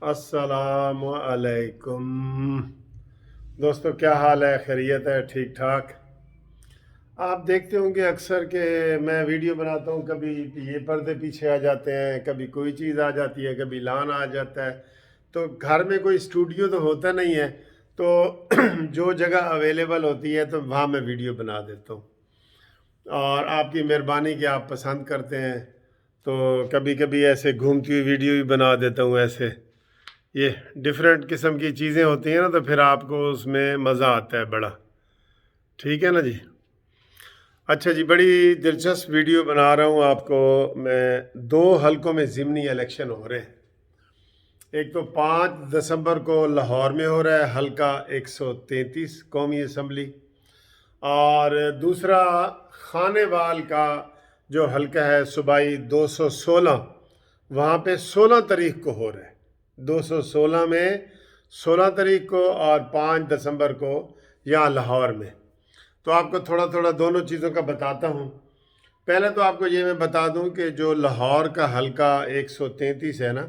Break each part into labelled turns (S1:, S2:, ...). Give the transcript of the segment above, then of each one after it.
S1: السلام علیکم دوستو، کیا حال ہے؟ خیریت ہے؟ ٹھیک ٹھاک؟ آپ دیکھتے ہوں گے اکثر کہ میں ویڈیو بناتا ہوں، کبھی یہ پردے پیچھے آ جاتے ہیں، کبھی کوئی چیز آ جاتی ہے، کبھی لان آ جاتا ہے۔ تو گھر میں کوئی اسٹوڈیو تو ہوتا نہیں ہے، تو جو جگہ اویلیبل ہوتی ہے تو وہاں میں ویڈیو بنا دیتا ہوں، اور آپ کی مہربانی کہ آپ پسند کرتے ہیں، تو کبھی کبھی ایسے گھومتی ہوئی ویڈیو بھی بنا دیتا ہوں۔ ایسے یہ ڈیفرنٹ قسم کی چیزیں ہوتی ہیں نا، تو پھر آپ کو اس میں مزہ آتا ہے بڑا۔ ٹھیک ہے نا جی؟ اچھا جی، بڑی دلچسپ ویڈیو بنا رہا ہوں آپ کو میں۔ 2 حلقوں میں ضمنی الیکشن ہو رہے ہیں۔ ایک تو 5 دسمبر کو لاہور میں ہو رہا ہے حلقہ 133 قومی اسمبلی، اور دوسرا خانے وال کا جو حلقہ ہے صوبائی 216، وہاں پہ 16 تاریخ کو ہو رہا ہے۔ 216 میں 16 تاریخ کو، اور 5 دسمبر کو یہاں لاہور میں۔ تو آپ کو تھوڑا تھوڑا دونوں چیزوں کا بتاتا ہوں۔ پہلے تو آپ کو یہ میں بتا دوں کہ جو لاہور کا حلقہ 133 ہے نا،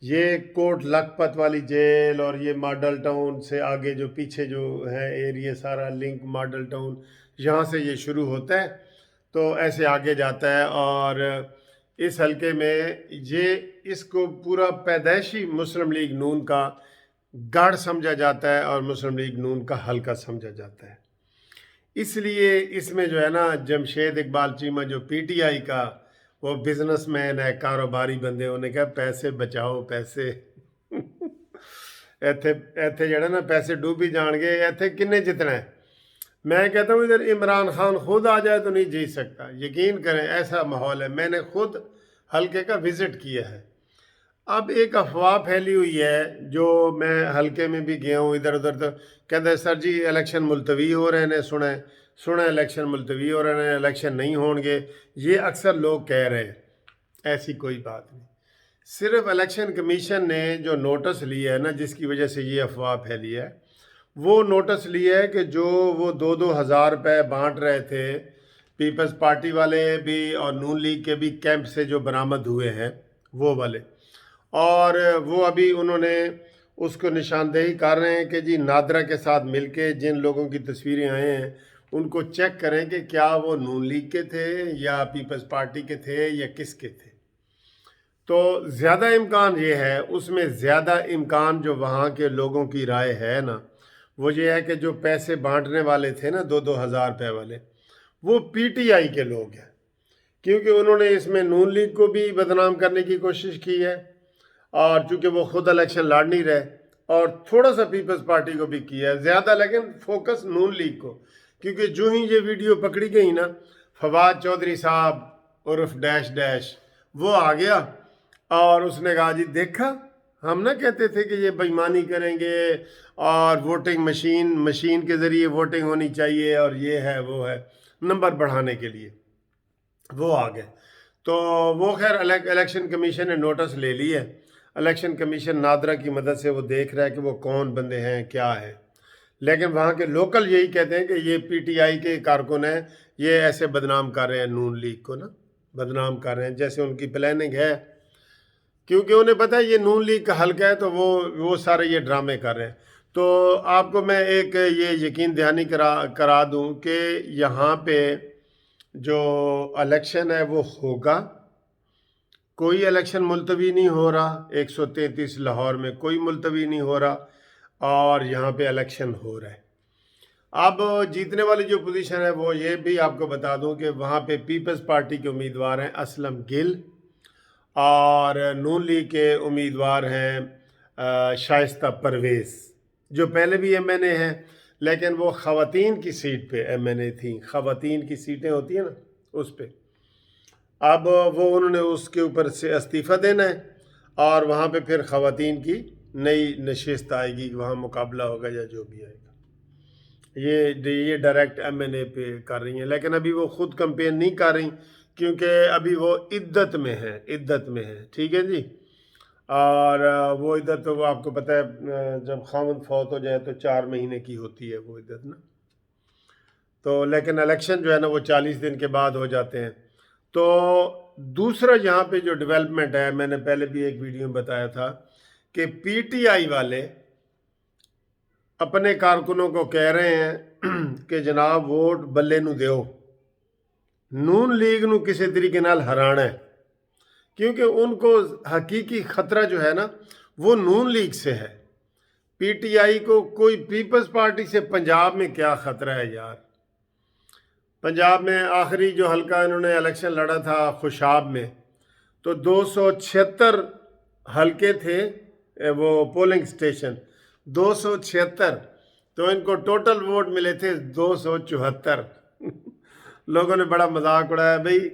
S1: یہ کوٹ لکھپت والی جیل اور یہ ماڈل ٹاؤن سے آگے جو پیچھے جو ہے ایریا سارا لنک ماڈل ٹاؤن، یہاں سے یہ شروع ہوتا ہے تو ایسے آگے جاتا ہے، اور اس حلقے میں یہ اس کو پورا پیدائشی مسلم لیگ نون کا گڑھ سمجھا جاتا ہے، اور مسلم لیگ نون کا حلقہ سمجھا جاتا ہے۔ اس لیے اس میں جو ہے نا، جمشید اقبال چیمہ جو پی ٹی آئی کا وہ بزنس مین ہے، کاروباری بندے، انہوں نے کہا پیسے بچاؤ پیسے ایتھے ایتھے جڑا نا پیسے ڈوبی جان گے، ایتھے کنے جتنا ہے۔ میں کہتا ہوں ادھر عمران خان خود آ جائے تو نہیں جیت سکتا، یقین کریں ایسا ماحول ہے۔ میں نے خود حلقے کا وزٹ کیا ہے۔ اب ایک افواہ پھیلی ہوئی ہے، جو میں حلقے میں بھی گیا ہوں ادھر ادھر، تو کہتے ہیں سر جی الیکشن ملتوی ہو رہے ہیں، سنیں الیکشن ملتوی ہو رہے ہیں، الیکشن نہیں ہوں گے، یہ اکثر لوگ کہہ رہے ہیں۔ ایسی کوئی بات نہیں، صرف الیکشن کمیشن نے جو نوٹس لیا ہے نا، جس کی وجہ سے یہ افواہ پھیلی ہے، وہ نوٹس لیا ہے کہ جو وہ 2,000 روپے بانٹ رہے تھے پیپلز پارٹی والے بھی اور نون لیگ کے بھی کیمپ سے جو برآمد ہوئے ہیں وہ والے، اور وہ ابھی انہوں نے اس کو نشاندہی کر رہے ہیں کہ جی نادرا کے ساتھ مل کے جن لوگوں کی تصویریں آئے ہیں ان کو چیک کریں کہ کیا وہ نون لیگ کے تھے یا پیپلز پارٹی کے تھے یا کس کے تھے۔ تو زیادہ امکان یہ ہے، اس میں زیادہ امکان جو وہاں کے لوگوں کی رائے ہے نا، وہ یہ ہے کہ جو پیسے بانٹنے والے تھے نا 2,000 روپے والے، وہ پی ٹی آئی کے لوگ ہیں، کیونکہ انہوں نے اس میں نون لیگ کو بھی بدنام کرنے کی کوشش کی ہے، اور چونکہ وہ خود الیکشن لڑ نہیں رہے، اور تھوڑا سا پیپلز پارٹی کو بھی کیا ہے زیادہ، لیکن فوکس نون لیگ کو، کیونکہ جو ہی یہ ویڈیو پکڑی گئی نا، فواد چودھری صاحب عرف ڈیش ڈیش وہ آ گیا، اور اس نے کہا جی دیکھا، ہم نہ کہتے تھے کہ یہ بےایمانی کریں گے اور ووٹنگ مشین کے ذریعے ووٹنگ ہونی چاہیے، اور یہ ہے وہ ہے نمبر بڑھانے کے لیے، وہ آ گئے۔ تو وہ خیر الیکشن کمیشن نے نوٹس لے لی ہے۔ الیکشن کمیشن نادرا کی مدد سے وہ دیکھ رہا ہے کہ وہ کون بندے ہیں، کیا ہے، لیکن وہاں کے لوکل یہی کہتے ہیں کہ یہ پی ٹی آئی کے کارکن ہیں، یہ ایسے بدنام کر رہے ہیں نون لیگ کو نا، بدنام کر رہے ہیں، جیسے ان کی پلاننگ ہے، کیونکہ انہیں پتہ ہے یہ نون لیگ کا حلقہ ہے، تو وہ سارے یہ ڈرامے کر رہے ہیں۔ تو آپ کو میں ایک یہ یقین دہانی کرا دوں کہ یہاں پہ جو الیکشن ہے وہ ہوگا، کوئی الیکشن ملتوی نہیں ہو رہا، 133 لاہور میں کوئی ملتوی نہیں ہو رہا، اور یہاں پہ الیکشن ہو رہا ہے۔ اب جیتنے والی جو پوزیشن ہے وہ یہ بھی آپ کو بتا دوں کہ وہاں پہ پیپلز پارٹی کے امیدوار ہیں اسلم گل، اور نون لیگ کے امیدوار ہیں شائستہ پرویز، جو پہلے بھی ایم این اے ہیں، لیکن وہ خواتین کی سیٹ پہ ایم این اے تھیں، خواتین کی سیٹیں ہوتی ہیں نا اس پہ۔ اب وہ انہوں نے اس کے اوپر سے استعفیٰ دینا ہے، اور وہاں پہ پھر خواتین کی نئی نشست آئے گی، وہاں مقابلہ ہوگا یا جو بھی آئے گا۔ یہ ڈائریکٹ ایم این اے پہ کر رہی ہیں، لیکن ابھی وہ خود کمپین نہیں کر رہی، کیونکہ ابھی وہ عدت میں ہے، ٹھیک ہے جی۔ اور وہ عدت تو وہ آپ کو پتہ ہے جب خاوند فوت ہو جائے تو 4 مہینے کی ہوتی ہے وہ عدت نا، تو لیکن الیکشن جو ہے نا وہ 40 دن کے بعد ہو جاتے ہیں۔ تو دوسرا یہاں پہ جو ڈیولپمنٹ ہے، میں نے پہلے بھی ایک ویڈیو میں بتایا تھا کہ پی ٹی آئی والے اپنے کارکنوں کو کہہ رہے ہیں کہ جناب ووٹ بلے نو دیو، نون لیگ نو کسی طریقے نال ہرانا ہے، کیونکہ ان کو حقیقی خطرہ جو ہے نا وہ نون لیگ سے ہے۔ پی ٹی آئی کو کوئی پیپلز پارٹی سے پنجاب میں کیا خطرہ ہے یار؟ پنجاب میں آخری جو حلقہ انہوں نے الیکشن لڑا تھا خوشاب میں، تو 276 حلقے تھے، وہ پولنگ سٹیشن 276، تو ان کو ٹوٹل ووٹ ملے تھے 274۔ لوگوں نے بڑا مذاق اڑایا، بھئی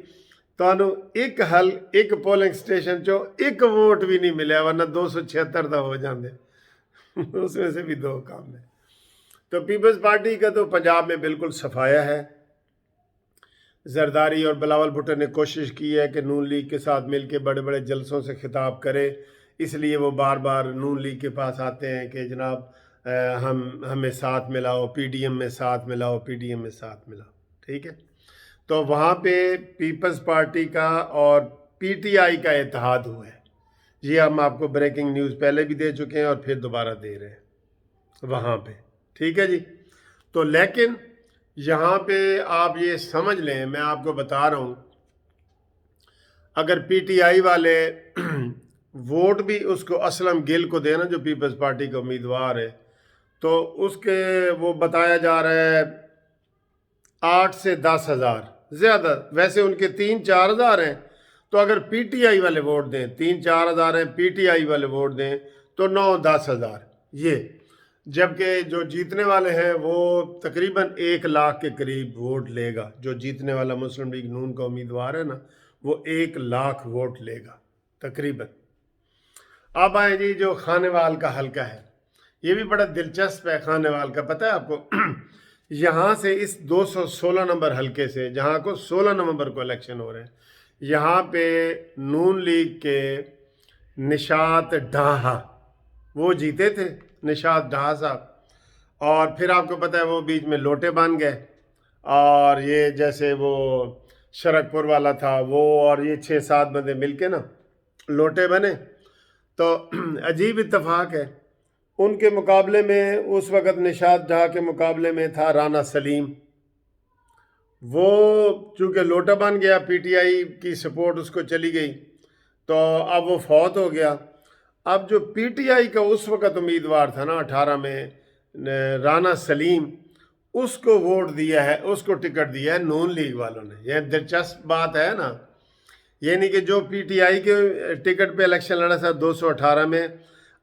S1: تانوں ایک پولنگ سٹیشن چو ایک ووٹ بھی نہیں ملیا، ورنہ 276 دا ہو جاندے۔ اس میں سے بھی 2 کام ہے۔ تو پیپلز پارٹی کا تو پنجاب میں بالکل صفایا ہے۔ زرداری اور بلاول بھٹو نے کوشش کی ہے کہ نون لیگ کے ساتھ مل کے بڑے بڑے جلسوں سے خطاب کرے، اس لیے وہ بار بار نون لیگ کے پاس آتے ہیں کہ جناب ہمیں ساتھ ملاؤ، پی ڈی ایم میں ساتھ ملاؤ، پی ڈی ایم میں ساتھ ملاؤ، ٹھیک ہے۔ تو وہاں پہ پیپلز پارٹی کا اور پی ٹی آئی کا اتحاد ہوا ہے۔ جی ہم آپ کو بریکنگ نیوز پہلے بھی دے چکے ہیں اور پھر دوبارہ دے رہے ہیں وہاں پہ، ٹھیک ہے جی۔ تو لیکن یہاں پہ آپ یہ سمجھ لیں، میں آپ کو بتا رہا ہوں، اگر پی ٹی آئی والے ووٹ بھی اس کو اسلم گل کو دینا جو پیپلز پارٹی کا امیدوار ہے، تو اس کے وہ بتایا جا رہا ہے 8 سے 10 ہزار زیادہ، ویسے ان کے 3-4 ہزار ہیں، تو اگر پی ٹی آئی والے ووٹ دیں، 3-4 ہزار ہیں، پی ٹی آئی والے ووٹ دیں تو 9-10 ہزار، یہ جبکہ جو جیتنے والے ہیں وہ تقریباً 1 لاکھ کے قریب ووٹ لے گا۔ جو جیتنے والا مسلم لیگ نون کا امیدوار ہے نا، وہ 1 لاکھ ووٹ لے گا تقریباً۔ اب آئیں جی جو خانیوال کا حلقہ ہے، یہ بھی بڑا دلچسپ ہے۔ خانیوال کا پتہ ہے آپ کو، یہاں سے اس 216 نمبر حلقے سے، جہاں کو 16 نومبر کو الیکشن ہو رہے ہیں، یہاں پہ نون لیگ کے نشاط ڈھاہا وہ جیتے تھے، نشاط ڈھاہا صاحب، اور پھر آپ کو پتہ ہے وہ بیچ میں لوٹے بن گئے، اور یہ جیسے وہ شرک پور والا تھا وہ، اور یہ 6-7 بندے مل کے نا لوٹے بنے۔ تو عجیب اتفاق ہے، ان کے مقابلے میں اس وقت نشاط ڈھاہا کے مقابلے میں تھا رانا سلیم، وہ چونکہ لوٹا بن گیا، پی ٹی آئی کی سپورٹ اس کو چلی گئی، تو اب وہ فوت ہو گیا۔ اب جو پی ٹی آئی کا اس وقت امیدوار تھا نا 18 میں، رانا سلیم، اس کو ووٹ دیا ہے، اس کو ٹکٹ دیا ہے نون لیگ والوں نے۔ یہ دلچسپ بات ہے نا، یعنی کہ جو پی ٹی آئی کے ٹکٹ پہ الیکشن لڑا تھا 218 میں،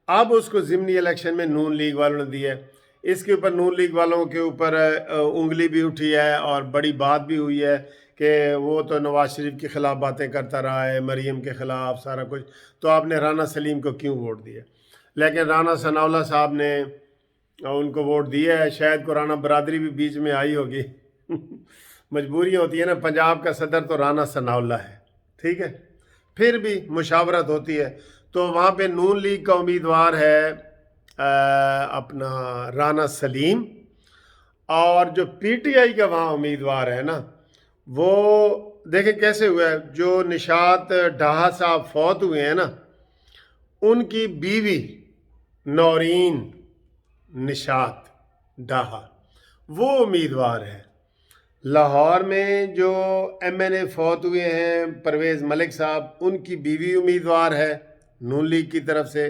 S1: اب اس کو ضمنی الیکشن میں نون لیگ والوں نے دیا ہے۔ اس کے اوپر نون لیگ والوں کے اوپر انگلی بھی اٹھی ہے اور بڑی بات بھی ہوئی ہے کہ وہ تو نواز شریف کے خلاف باتیں کرتا رہا ہے، مریم کے خلاف سارا کچھ، تو آپ نے رانا سلیم کو کیوں ووٹ دیا؟ لیکن رانا ثناءاللہ صاحب نے ان کو ووٹ دیا ہے۔ شاید کو رانا برادری بھی بیچ میں آئی ہوگی، مجبوریاں ہوتی ہے نا، پنجاب کا صدر تو رانا ثناءاللہ ہے، ٹھیک ہے، پھر بھی مشاورت ہوتی ہے۔ تو وہاں پہ نون لیگ کا امیدوار ہے اپنا رانا سلیم، اور جو پی ٹی آئی کا وہاں امیدوار ہے نا، وہ دیکھیں کیسے ہوا ہے، جو نشاط ڈھاہا صاحب فوت ہوئے ہیں نا، ان کی بیوی نورین نشاط ڈھاہا وہ امیدوار ہے۔ لاہور میں جو ایم این اے فوت ہوئے ہیں پرویز ملک صاحب، ان کی بیوی امیدوار ہے نون لیگ کی طرف سے۔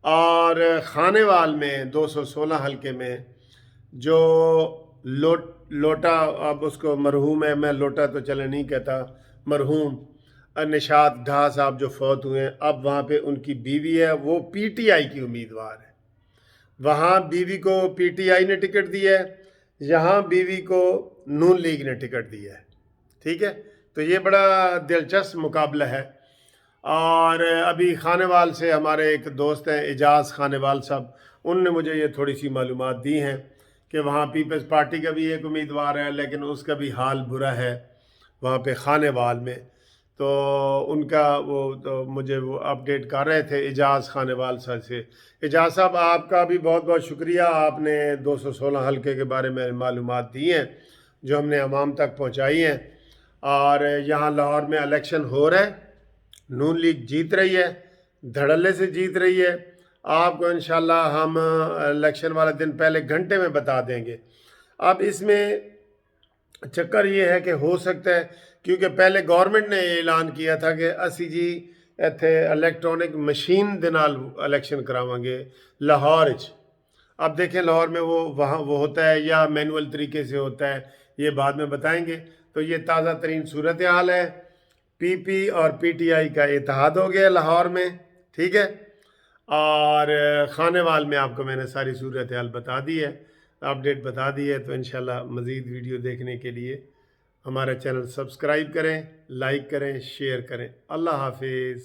S1: اور خانیوال میں 216 حلقے میں جو لوٹا، اب اس کو مرحوم ہے، میں لوٹا تو چلے نہیں کہتا، مرحوم نشاط ڈھاہا صاحب جو فوت ہوئے ہیں، اب وہاں پہ ان کی بیوی ہے، وہ پی ٹی آئی کی امیدوار ہے۔ وہاں بیوی کو پی ٹی آئی نے ٹکٹ دیا ہے، یہاں بیوی کو نون لیگ نے ٹکٹ دیا ہے، ٹھیک ہے۔ تو یہ بڑا دلچسپ مقابلہ ہے۔ اور ابھی خانیوال سے ہمارے ایک دوست ہیں اعجاز خانیوال صاحب، ان نے مجھے یہ تھوڑی سی معلومات دی ہیں کہ وہاں پیپلز پارٹی کا بھی ایک امیدوار ہے، لیکن اس کا بھی حال برا ہے وہاں پہ خانیوال میں۔ تو ان کا وہ تو مجھے وہ اپڈیٹ کر رہے تھے اعجاز خانیوال صاحب سے۔ اعجاز صاحب آپ کا بھی بہت بہت شکریہ، آپ نے 216 حلقے کے بارے میں معلومات دی ہیں جو ہم نے عوام تک پہنچائی ہیں۔ اور یہاں لاہور میں الیکشن ہو رہا ہے، نون لیگ جیت رہی ہے، دھڑلے سے جیت رہی ہے۔ آپ کو انشاءاللہ ہم الیکشن والا دن پہلے گھنٹے میں بتا دیں گے. اب اس میں چکر یہ ہے کہ ہو سکتا ہے کیونکہ پہلے گورنمنٹ نے اعلان کیا تھا کہ اسی جی ਇੱਥੇ الیکٹرانک مشین دے نال الیکشن کراواں گے لاہور وچ. اب دیکھیں لاہور میں وہاں وہ ہوتا ہے یا مینول طریقے سے ہوتا ہے، یہ بعد میں بتائیں گے. تو یہ تازہ ترین صورتحال ہے. پی پی اور پی ٹی آئی کا اتحاد ہو گیا لاہور میں، ٹھیک ہے. اور خانے وال میں آپ کو میں نے ساری صورتحال بتا دی ہے، اپڈیٹ بتا دی ہے. تو انشاءاللہ مزید ویڈیو دیکھنے کے لیے ہمارا چینل سبسکرائب کریں، لائک کریں، شیئر کریں. اللہ حافظ.